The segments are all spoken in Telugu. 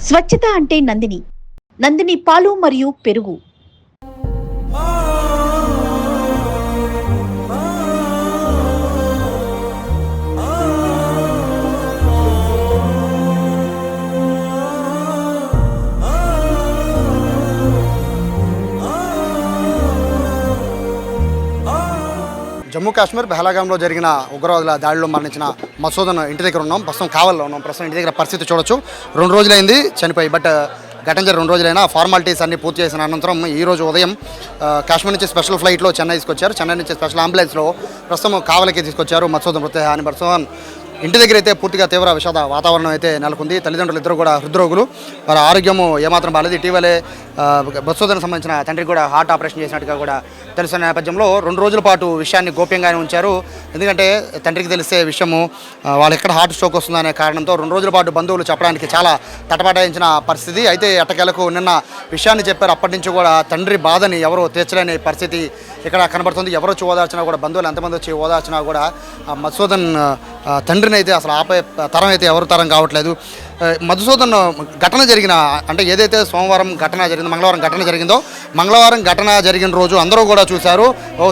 స్వచ్ఛత అంటే నందిని. నందిని పాలు మరియు పెరుగు. జమ్మూ కాశ్మీర్ బహలాగాంలో జరిగిన ఉగ్రవాదుల దాడిలో మరణించిన మసూద్ ఇంటి దగ్గర ఉన్నాం. ప్రస్తుతం కావల్లో ఉన్నాం. ప్రస్తుతం ఇంటి దగ్గర పరిస్థితి చూడొచ్చు. 2 రోజులైంది చనిపోయి. బట్ ఘటన 2 రోజులైనా ఫార్మాలిటీస్ అన్ని పూర్తి చేసిన అనంతరం ఈ రోజు ఉదయం కాశ్మీర్ నుంచి స్పెషల్ ఫ్లైట్లో చెన్నై తీసుకొచ్చారు. చెన్నై నుంచి స్పెషల్ అంబులెన్స్లో ప్రస్తుతం కావలికి తీసుకొచ్చారు మసూద్ మృతదేహాన్ని. ప్రస్తుతం ఇంటి దగ్గర అయితే పూర్తిగా తీవ్ర విషాద వాతావరణం అయితే నెలకొంది. తల్లిదండ్రులు ఇద్దరు కూడా హృద్రోగులు. వారి ఆరోగ్యము ఏమాత్రం బాలేదు. ఇటీవలే మసూద్కి సంబంధించిన తండ్రికి కూడా హార్ట్ ఆపరేషన్ చేసినట్టుగా కూడా తెలిసిన నేపథ్యంలో 2 రోజుల పాటు విషయాన్ని గోప్యంగానే ఉంచారు. ఎందుకంటే తండ్రికి తెలిసే విషయము వాళ్ళు ఎక్కడ హార్ట్ స్ట్రోక్ వస్తుందనే కారణంతో 2 రోజుల పాటు బంధువులు చెప్పడానికి చాలా తటపటాయించిన పరిస్థితి. అయితే ఎట్టకేలకు నిన్న విషయాన్ని చెప్పారు. అప్పటి నుంచి కూడా తండ్రి బాధని ఎవరో తీర్చలేని పరిస్థితి ఇక్కడ కనబడుతుంది. ఎవరు వచ్చి ఓదార్చినా కూడా, బంధువులు ఎంతమంది వచ్చి ఓదార్చినా కూడా మధుసూదన్ తండ్రిని అయితే అసలు ఆపే తరం అయితే ఎవరు తరం కావట్లేదు. మధుసూదన్ ఘటన జరిగిన అంటే ఏదైతే సోమవారం ఘటన జరిగిందో, మంగళవారం ఘటన జరిగిందో, మంగళవారం ఘటన జరిగిన రోజు అందరూ కూడా చూశారు.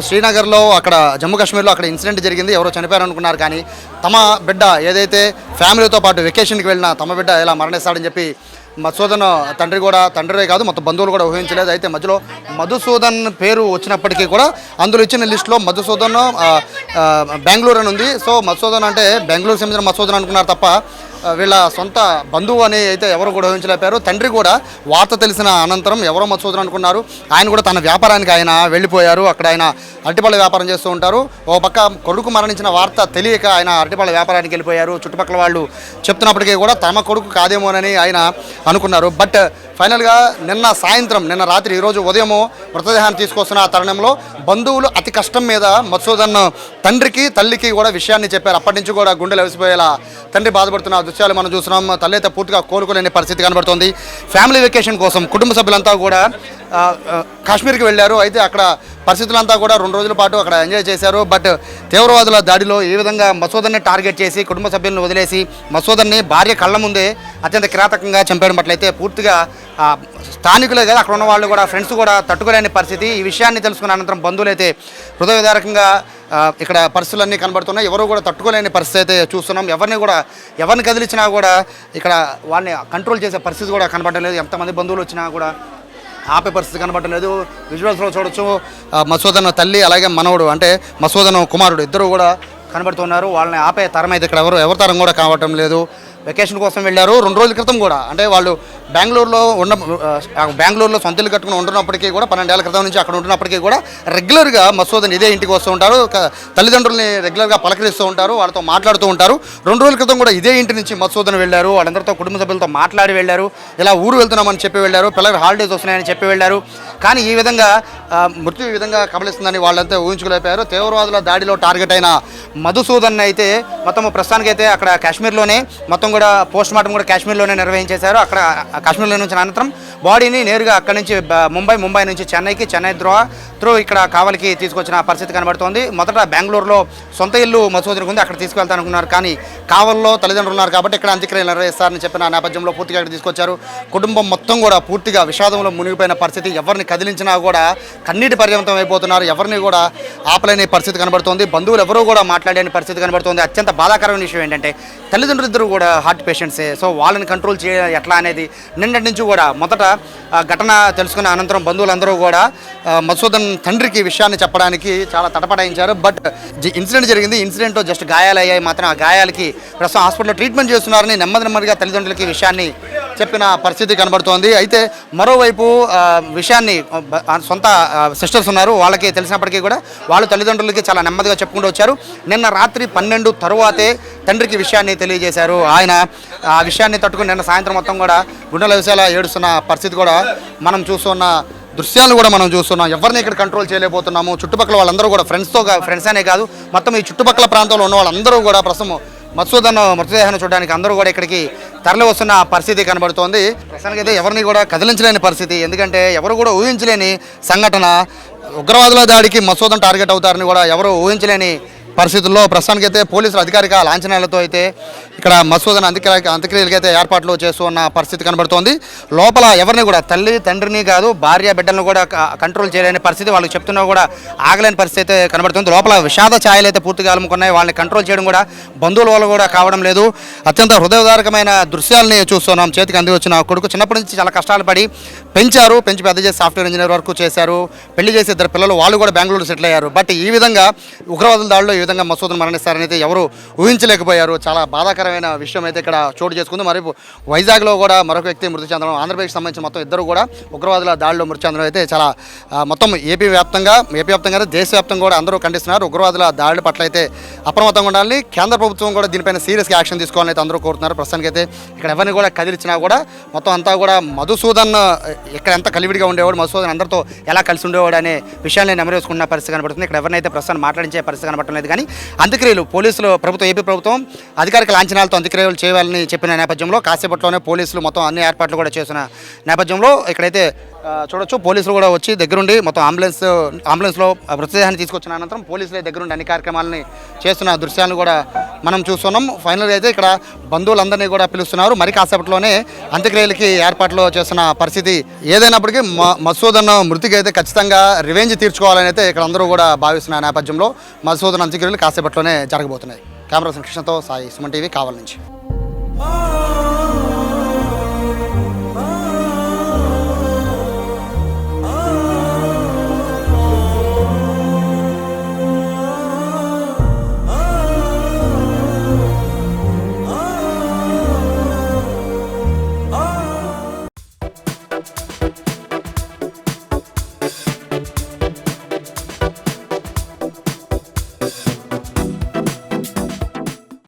శ్రీనగర్లో అక్కడ జమ్మూ కాశ్మీర్లో అక్కడ ఇన్సిడెంట్ జరిగింది, ఎవరో చనిపోయారు అనుకున్నారు. కానీ తమ బిడ్డ ఏదైతే ఫ్యామిలీతో పాటు వెకేషన్కి వెళ్ళిన తమ బిడ్డ ఇలా మరణిస్తాడని చెప్పి మధుసూదన్ తండ్రే కాదు మొత్తం బంధువులు కూడా ఊహించలేదు. అయితే మధ్యలో మధుసూదన్ పేరు వచ్చినప్పటికీ కూడా అందులో ఇచ్చిన లిస్టులో మధుసూదన్ బెంగళూరు అని ఉంది. సో మధుసూదన్ అంటే బెంగళూరు సంబంధించిన మధుసూదన్ అనుకున్నారు తప్ప వీళ్ళ సొంత బంధువు అని అయితే ఎవరు కూడా ఊహించలేపారు. తండ్రి కూడా వార్త తెలిసిన అనంతరం ఎవరో మధుసూదన్ అనుకున్నారు. ఆయన కూడా తన వ్యాపారానికి ఆయన వెళ్ళిపోయారు. అక్కడ ఆయన అరటిపళ్ళ వ్యాపారం చేస్తూ ఉంటారు. ఓ పక్క కొడుకు మరణించిన వార్త తెలియక ఆయన అరటిపళ్ళ వ్యాపారానికి వెళ్ళిపోయారు. చుట్టుపక్కల వాళ్ళు చెప్తున్నప్పటికీ కూడా తమ కొడుకు కాదేమోనని ఆయన అనుకున్నారు. బట్ ఫైనల్గా నిన్న రాత్రి ఈరోజు ఉదయము మృతదేహాన్ని తీసుకొస్తున్న ఆ తరుణంలో బంధువులు అతి కష్టం మీద మధుసూదన్ తండ్రికి తల్లికి కూడా విషయాన్ని చెప్పారు. అప్పటి నుంచి కూడా గుండెలు వెలిసిపోయేలా తండ్రి బాధపడుతున్న దృశ్యాలు మనం చూస్తున్నాం. తల్లి అయితే పూర్తిగా కోలుకోలేని పరిస్థితి కనబడుతుంది. ఫ్యామిలీ వెకేషన్ కోసం కుటుంబ సభ్యులంతా కూడా కాశ్మీర్కి వెళ్ళారు. అయితే అక్కడ పరిస్థితులంతా కూడా 2 రోజుల పాటు అక్కడ ఎంజాయ్ చేశారు. బట్ తీవ్రవాదుల దాడిలో ఏ విధంగా మసూదన్ని టార్గెట్ చేసి కుటుంబ సభ్యులను వదిలేసి మసూదన్ని భార్య కళ్ళ ముందే అత్యంత కిరాతకంగా చంపేయడం పట్లయితే పూర్తిగా స్థానికులే కదా అక్కడ ఉన్న వాళ్ళు కూడా ఫ్రెండ్స్ కూడా తట్టుకోలేని పరిస్థితి. ఈ విషయాన్ని తెలుసుకున్న అనంతరం బంధువులు అయితే హృదయ విదారకంగా ఇక్కడ పరిస్థితులన్నీ కనబడుతున్నాయి. ఎవరు కూడా తట్టుకోలేని పరిస్థితి అయితే చూస్తున్నాం. ఎవరిని కదిలించినా కూడా ఇక్కడ వాళ్ళని కంట్రోల్ చేసే పరిస్థితి కూడా కనబడడం లేదు. ఎంతమంది బంధువులు వచ్చినా కూడా ఆపే పరిస్థితి కనబడటం లేదు. విజువల్స్లో చూడొచ్చు మసూదన్ తల్లి అలాగే మనవడు అంటే మసూదన్ కుమారుడు ఇద్దరు కూడా కనబడుతున్నారు. వాళ్ళని ఆపే తరం అయితే ఇక్కడ ఎవరి తరం కూడా కావటం లేదు. వెకేషన్ కోసం వెళ్ళారు 2 రోజుల క్రితం కూడా. అంటే వాళ్ళు బెంగళూరులో సొంత ఇల్లు కట్టుకుని ఉంటున్నప్పటికీ కూడా 12 ఏళ్ల క్రితం నుంచి అక్కడ ఉంటున్నప్పటికీ కూడా రెగ్యులర్గా మసూదన్ ఇదే ఇంటికి వస్తూ ఉంటారు. తల్లిదండ్రుల్ని రెగ్యులర్గా పలకరిస్తూ ఉంటారు, వాళ్ళతో మాట్లాడుతూ ఉంటారు. 2 రోజుల క్రితం కూడా ఇదే ఇంటి నుంచి మసూదన్ వెళ్ళారు. వాళ్ళందరితో కుటుంబ సభ్యులతో మాట్లాడి వెళ్ళారు. ఇలా ఊరు వెళ్తున్నామని చెప్పి వెళ్ళారు. పిల్లలు హాలిడేస్ వస్తున్నాయని చెప్పి వెళ్ళారు. కానీ ఈ విధంగా మృత్యు ఈ విధంగా కబలిస్తుందని వాళ్ళంతా ఊహించుకోలేపారు. తీవ్రవాదుల దాడిలో టార్గెట్ అయిన మధుసూదన్ అయితే మొత్తం ప్రస్తుతానికైతే అక్కడ కాశ్మీర్లోనే మొత్తం కూడా పోస్ట్ మార్టం కూడా కాశ్మీర్లోనే నిర్వహించేశారు. అక్కడ కాశ్మీర్లో నుంచి అనంతరం బాడీని నేరుగా అక్కడి నుంచి ముంబై నుంచి చెన్నై త్రూ ఇక్కడ కావలికి తీసుకొచ్చిన పరిస్థితి కనబడుతోంది. మొదట బెంగళూరులో సొంత ఇల్లు మసూదన్కి ఉంది, అక్కడ తీసుకెళ్తానుకున్నారు. కానీ కావల్లో తల్లిదండ్రులు ఉన్నారు కాబట్టి ఇక్కడ అంత్యక్రియలు నిర్వహిస్తారని చెప్పిన నేపథ్యంలో పూర్తిగా ఇక్కడ తీసుకొచ్చారు. కుటుంబం మొత్తం కూడా పూర్తిగా విషాదంలో మునిగిపోయిన పరిస్థితి. ఎవరిని కదిలించినా కూడా కన్నీటి పర్యంతం అయిపోతున్నారు. ఎవరిని కూడా ఆపలేని పరిస్థితి కనబడుతోంది. బంధువులు ఎవరూ కూడా మాట్లాడలేని పరిస్థితి కనబడుతోంది. అత్యంత బాధాకరమైన విషయం ఏంటంటే తల్లిదండ్రులు ఇద్దరు కూడా హార్ట్ పేషెంట్సే. సో వాళ్ళని కంట్రోల్ చేయాలి ఎట్లా అనేది నిన్నటి నుంచి కూడా మొదట ఘటన తెలుసుకున్న అనంతరం బంధువులందరూ కూడా మధుసూదన్ తండ్రికి విషయాన్ని చెప్పడానికి చాలా తటపటాయించారు. బట్ ఇన్సిడెంట్ జరిగింది. ఇన్సిడెంట్లో జస్ట్ గాయాలయ్యాయి మాత్రం. ఆ గాయాలకి ప్రస్తుతం హాస్పిటల్లో ట్రీట్మెంట్ చేస్తున్నారని నెమ్మదిగా తల్లిదండ్రులకి విషయాన్ని చెప్పిన పరిస్థితి కనబడుతోంది. అయితే మరోవైపు విషయాన్ని సొంత సిస్టర్స్ ఉన్నారు, వాళ్ళకి తెలిసినప్పటికీ కూడా వాళ్ళు తల్లిదండ్రులకి చాలా నెమ్మదిగా చెప్పుకుంటూ వచ్చారు. నిన్న రాత్రి 12 తరువాతే తండ్రికి విషయాన్ని తెలియజేశారు. ఆయన ఆ విషయాన్ని తట్టుకుని నిన్న సాయంత్రం మొత్తం కూడా గుండెల విషయాల ఏడుస్తున్న పరిస్థితి కూడా మనం చూస్తున్న దృశ్యాలు కూడా మనం చూస్తున్నాం. ఎవరిని ఇక్కడ కంట్రోల్ చేయలేకపోతున్నాము. చుట్టుపక్కల వాళ్ళందరూ కూడా ఫ్రెండ్స్ అనే కాదు మొత్తం ఈ చుట్టుపక్కల ప్రాంతంలో ఉన్న వాళ్ళందరూ కూడా ప్రస్తుతం మధుసూదన్ మృతదేహాన్ని చూడడానికి అందరూ కూడా ఇక్కడికి తరలి వస్తున్న పరిస్థితి కనబడుతోంది. ప్రస్తుతానికి అయితే ఎవరిని కూడా కదిలించలేని పరిస్థితి. ఎందుకంటే ఎవరు కూడా ఊహించలేని సంఘటన. ఉగ్రవాదుల దాడికి మధుసూదన్ టార్గెట్ అవుతారని కూడా ఎవరు ఊహించలేని పరిస్థితుల్లో ప్రస్తుతానికైతే పోలీసులు అధికారిక లాంఛనాలతో అయితే ఇక్కడ మసూదన్ అంత్యక్రియలకి అయితే ఏర్పాట్లు చేస్తూ ఉన్న పరిస్థితి కనబడుతోంది. లోపల ఎవరిని కూడా తల్లి తండ్రిని కాదు భార్య బిడ్డలను కూడా కంట్రోల్ చేయలేని పరిస్థితి, వాళ్ళకి చెప్తున్నా కూడా ఆగలేని పరిస్థితి అయితే కనబడుతుంది. లోపల విషాద ఛాయలు అయితే పూర్తిగా అలుముకున్నాయి. వాళ్ళని కంట్రోల్ చేయడం కూడా బంధువుల వల్ల కూడా కావడం లేదు. అత్యంత హృదయదారకమైన దృశ్యాలని చూస్తున్నాం. చేతికి అంది వచ్చిన కొడుకు చిన్నప్పటి నుంచి చాలా కష్టాలు పడి పెంచి పెద్ద చేసి సాఫ్ట్వేర్ ఇంజనీర్ వరకు చేశారు. పెళ్లి చేసి 2 పిల్లలు, వాళ్ళు కూడా బెంగళూరు సెటిల్ అయ్యారు. బట్ ఈ విధంగా ఉగ్రవాదుల దాడిలో ఈ విధంగా మసూదన్ మరణిస్తారని అయితే ఎవరు ఊహించలేకపోయారు. చాలా బాధాకరమైన విషయం అయితే ఇక్కడ చోటు చేసుకుంది. మరి వైజాగ్లో కూడా మరొక వ్యక్తి మృతి చెందడం, ఆంధ్రప్రదేశ్కి సంబంధించిన మొత్తం 2 కూడా ఉగ్రవాదుల దాడిలో మృతి చెందడం అయితే చాలా మొత్తం ఏపీ వ్యాప్తంగా దేశవ్యాప్తంగా కూడా అందరూ ఖండిస్తున్నారు. ఉగ్రవాదుల దాడుల పట్ల అయితే అప్రమత్తంగా ఉండాలని, కేంద్ర ప్రభుత్వం కూడా దీనిపైన సీరియస్గా యాక్షన్ తీసుకోవాలని అయితే అందరూ కోరుతున్నారు. ప్రస్తుతానికి అయితే ఇక్కడ ఎవరిని కూడా కదిలించినా కూడా మొత్తం అంతా కూడా మధుసూదన్ ఇక్కడ ఎంత కలివిడిగా ఉండేవాడు, మధుసూదన్ అందరితో ఎలా కలిసి ఉండేవాడు అనే విషయాన్ని నెమరేసుకున్న పరిస్థితి కనబడుతుంది. ఇక్కడ ఎవరినైతే ప్రస్తుతం మాట్లాడించే పరిస్థితి కనబడటం లేదు. కానీ అంత్యక్రియలు పోలీసులు ఏపీ ప్రభుత్వం అధికారిక లాంఛనాలతో అంత్యక్రియలు చేయాలని చెప్పిన నేపథ్యంలో కాసేపట్లోనే పోలీసులు మొత్తం అన్ని ఏర్పాట్లు కూడా చేసిన నేపథ్యంలో ఇక్కడైతే చూడొచ్చు. పోలీసులు కూడా వచ్చి దగ్గరుండి మొత్తం అంబులెన్స్లో మృతదేహాన్ని తీసుకొచ్చిన అనంతరం పోలీసులే దగ్గరుండి అన్ని కార్యక్రమాలని చేస్తున్న దృశ్యాలను కూడా మనం చూస్తున్నాం. ఫైనల్గా అయితే ఇక్కడ బంధువులందరినీ కూడా పిలుస్తున్నారు. మరి కాసేపట్లోనే అంత్యక్రియలకి ఏర్పాట్లు చేస్తున్న పరిస్థితి. ఏదైనప్పటికీ మసూదన్ మృతికి అయితే ఖచ్చితంగా రివెంజ్ తీర్చుకోవాలని అయితే ఇక్కడ అందరూ కూడా భావిస్తున్న నేపథ్యంలో మసూదన్ అంత్యక్రియలు కాసేపట్లోనే జరగబోతున్నాయి. కెమెరా కృష్ణతో సాయి, సుమన్ టీవీ, కావలి నుంచి.